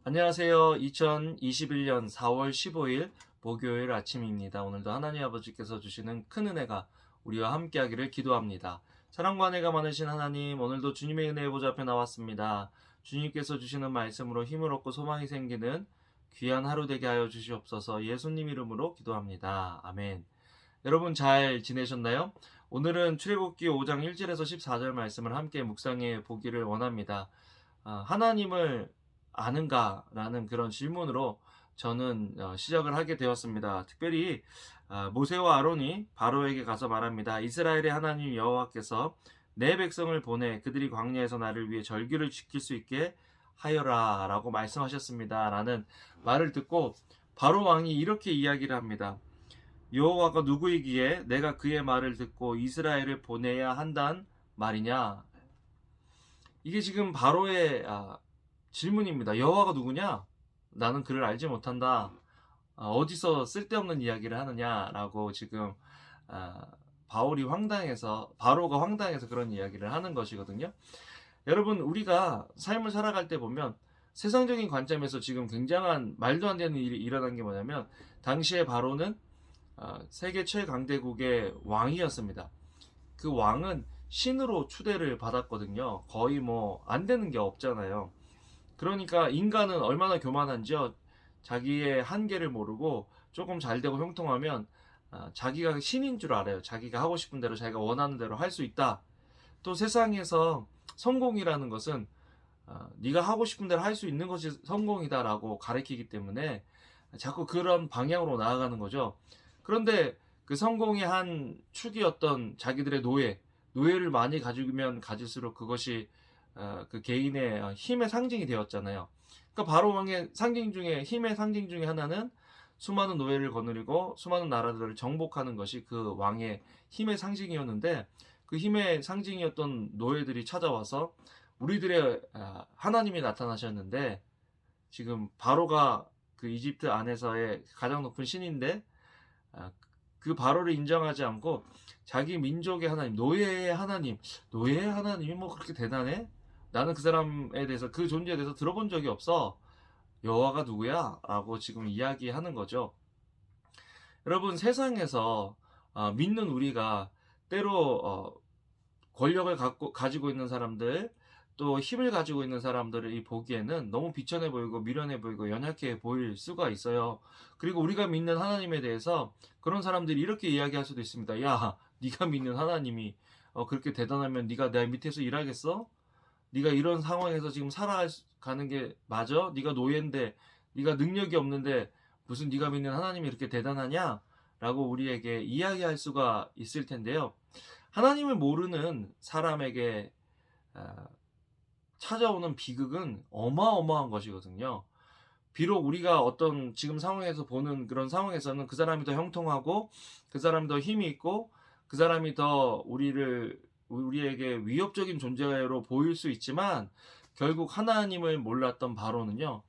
안녕하세요. 2021년 4월 15일 목요일 아침입니다. 오늘도 하나님 아버지께서 주시는 큰 은혜가 우리와 함께하기를 기도합니다. 사랑과 은혜가 많으신 하나님, 오늘도 주님의 은혜의 보좌 앞에 나왔습니다. 주님께서 주시는 말씀으로 힘을 얻고 소망이 생기는 귀한 하루 되게 하여 주시옵소서. 예수님 이름으로 기도합니다. 아멘. 여러분 잘 지내셨나요? 오늘은 출애굽기 5장 1절에서 14절 말씀을 함께 묵상해 보기를 원합니다. 하나님을 아는가라는 그런 질문으로 저는 시작을 하게 되었습니다. 특별히 모세와 아론이 바로에게 가서 말합니다. 이스라엘의 하나님 여호와께서 내 백성을 보내 그들이 광야에서 나를 위해 절기를 지킬 수 있게 하여라 라고 말씀하셨습니다. 라는 말을 듣고 바로 왕이 이렇게 이야기를 합니다. 여호와가 누구이기에 내가 그의 말을 듣고 이스라엘을 보내야 한단 말이냐? 이게 지금 바로의 질문입니다. 여호와가 누구냐? 나는 그를 알지 못한다. 어디서 쓸데없는 이야기를 하느냐라고 지금 아, 바로가 황당해서 그런 이야기를 하는 것이거든요. 여러분, 우리가 삶을 살아갈 때 보면 세상적인 관점에서 지금 굉장한 말도 안 되는 일이 일어난 게 뭐냐면, 당시에 바로는 세계 최강대국의 왕이었습니다. 그 왕은 신으로 추대를 받았거든요. 거의 뭐 안 되는 게 없잖아요. 그러니까 인간은 얼마나 교만한지요. 자기의 한계를 모르고 조금 잘 되고 형통하면 자기가 신인 줄 알아요. 자기가 하고 싶은 대로 자기가 원하는 대로 할 수 있다. 또 세상에서 성공이라는 것은 네가 하고 싶은 대로 할 수 있는 것이 성공이다라고 가르치기 때문에 자꾸 그런 방향으로 나아가는 거죠. 그런데 그 성공의 한 축이었던 자기들의 노예를 많이 가지면 가질수록 그것이 그 개인의 힘의 상징이 되었잖아요. 그러니까 바로 왕의 상징 중에 힘의 상징 중에 하나는 수많은 노예를 거느리고 수많은 나라들을 정복하는 것이 그 왕의 힘의 상징이었는데, 그 힘의 상징이었던 노예들이 찾아와서 우리들의 하나님이 나타나셨는데, 지금 바로가 그 이집트 안에서의 가장 높은 신인데 그 바로를 인정하지 않고 자기 민족의 하나님, 노예의 하나님이 뭐 그렇게 대단해? 나는 그 사람에 대해서, 그 존재에 대해서 들어본 적이 없어. 여호와가 누구야? 라고 지금 이야기하는 거죠. 여러분, 세상에서 믿는 우리가 때로 권력을 가지고 있는 사람들, 또 힘을 가지고 있는 사람들을 보기에는 너무 비천해 보이고 미련해 보이고 연약해 보일 수가 있어요. 그리고 우리가 믿는 하나님에 대해서 그런 사람들이 이렇게 이야기할 수도 있습니다. 야, 네가 믿는 하나님이 그렇게 대단하면 네가 내 밑에서 일하겠어? 네가 이런 상황에서 지금 살아가는 게 맞아? 네가 노예인데, 네가 능력이 없는데 무슨 네가 믿는 하나님이 이렇게 대단하냐? 라고 우리에게 이야기할 수가 있을 텐데요. 하나님을 모르는 사람에게 찾아오는 비극은 어마어마한 것이거든요. 비록 우리가 어떤 지금 상황에서 보는 그런 상황에서는 그 사람이 더 형통하고 그 사람이 더 힘이 있고 그 사람이 더 우리에게 위협적인 존재로 보일 수 있지만, 결국 하나님을 몰랐던 바로는요,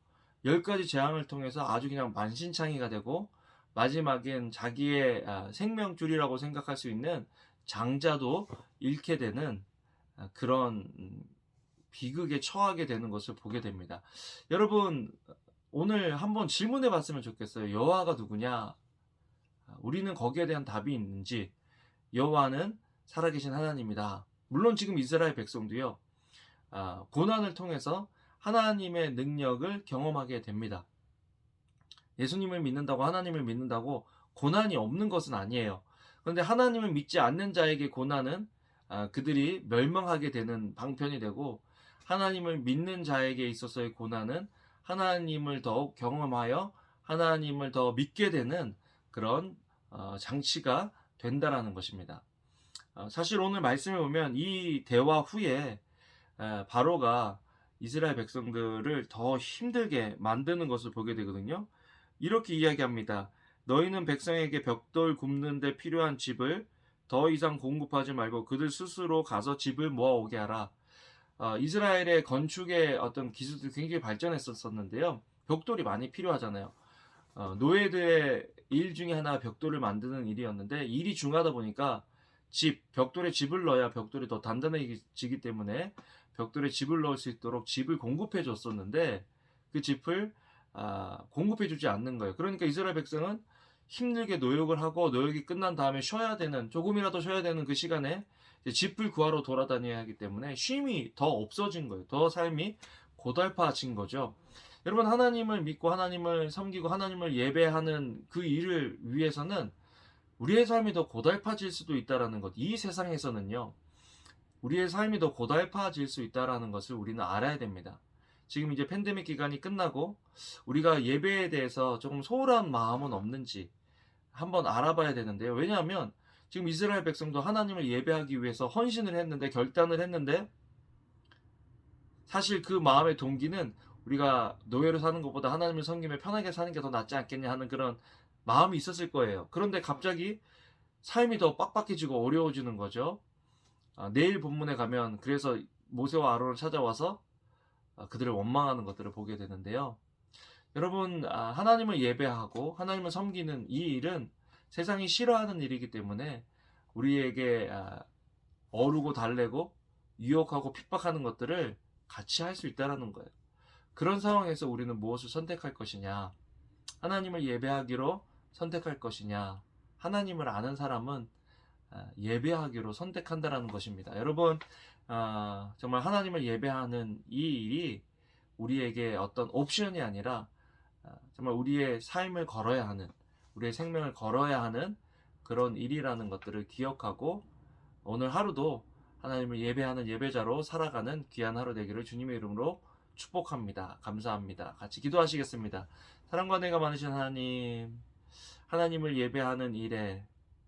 10가지 재앙을 통해서 아주 그냥 만신창이가 되고 마지막엔 자기의 생명줄이라고 생각할 수 있는 장자도 잃게 되는 그런 비극에 처하게 되는 것을 보게 됩니다. 여러분, 오늘 한번 질문해 봤으면 좋겠어요. 여호와가 누구냐? 우리는 거기에 대한 답이 있는지. 여호와는 살아계신 하나님이다. 물론 지금 이스라엘 백성도요, 고난을 통해서 하나님의 능력을 경험하게 됩니다. 예수님을 믿는다고, 하나님을 믿는다고 고난이 없는 것은 아니에요. 그런데 하나님을 믿지 않는 자에게 고난은 그들이 멸망하게 되는 방편이 되고, 하나님을 믿는 자에게 있어서의 고난은 하나님을 더욱 경험하여 하나님을 더 믿게 되는 그런 장치가 된다라는 것입니다. 사실 오늘 말씀에 보면 이 대화 후에 바로가 이스라엘 백성들을 더 힘들게 만드는 것을 보게 되거든요. 이렇게 이야기합니다. 너희는 백성에게 벽돌 굽는 데 필요한 집을 더 이상 공급하지 말고 그들 스스로 가서 집을 모아오게 하라. 이스라엘의 건축의 어떤 기술들이 굉장히 발전했었는데요. 벽돌이 많이 필요하잖아요. 노예들의 일 중에 하나가 벽돌을 만드는 일이었는데, 일이 중하다 보니까 벽돌에 집을 넣어야 벽돌이 더 단단해지기 때문에 벽돌에 집을 넣을 수 있도록 집을 공급해 줬었는데, 그 짚을 공급해주지 않는 거예요. 그러니까 이스라엘 백성은 힘들게 노역을 하고 노역이 끝난 다음에 쉬어야 되는, 조금이라도 쉬어야 되는 그 시간에 이제 짚을 구하러 돌아다녀야 하기 때문에 쉼이 더 없어진 거예요. 더 삶이 고달파진 거죠. 여러분, 하나님을 믿고 하나님을 섬기고 하나님을 예배하는 그 일을 위해서는 우리의 삶이 더 고달파질 수도 있다라는 것. 이 세상에서는요, 우리의 삶이 더 고달파질 수 있다라는 것을 우리는 알아야 됩니다. 지금 이제 팬데믹 기간이 끝나고 우리가 예배에 대해서 조금 소홀한 마음은 없는지 한번 알아봐야 되는데요. 왜냐하면 지금 이스라엘 백성도 하나님을 예배하기 위해서 헌신을 했는데, 결단을 했는데, 사실 그 마음의 동기는 우리가 노예로 사는 것보다 하나님을 섬기며 편하게 사는 게 더 낫지 않겠냐 하는 그런 마음이 있었을 거예요. 그런데 갑자기 삶이 더 빡빡해지고 어려워지는 거죠. 내일 본문에 가면 그래서 모세와 아론을 찾아와서 그들을 원망하는 것들을 보게 되는데요. 여러분, 하나님을 예배하고 하나님을 섬기는 이 일은 세상이 싫어하는 일이기 때문에 우리에게 어루고 달래고 유혹하고 핍박하는 것들을 같이 할 수 있다는 거예요. 그런 상황에서 우리는 무엇을 선택할 것이냐, 하나님을 예배하기로 선택할 것이냐, 하나님을 아는 사람은 예배하기로 선택한다라는 것입니다. 여러분, 정말 하나님을 예배하는 이 일이 우리에게 어떤 옵션이 아니라 정말 우리의 삶을 걸어야 하는, 우리의 생명을 걸어야 하는 그런 일이라는 것들을 기억하고 오늘 하루도 하나님을 예배하는 예배자로 살아가는 귀한 하루 되기를 주님의 이름으로 축복합니다. 감사합니다. 같이 기도하시겠습니다. 사랑과 은혜가 많으신 하나님, 하나님을 예배하는 일에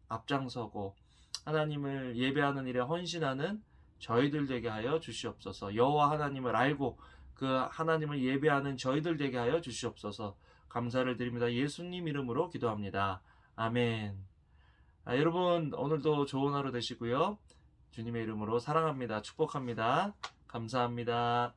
앞장서고 하나님을 예배하는 일에 헌신하는 저희들 되게 하여 주시옵소서. 여호와 하나님을 알고 그 하나님을 예배하는 저희들 되게 하여 주시옵소서. 감사를 드립니다. 예수님 이름으로 기도합니다. 아멘. 여러분, 오늘도 좋은 하루 되시고요. 주님의 이름으로 사랑합니다. 축복합니다. 감사합니다.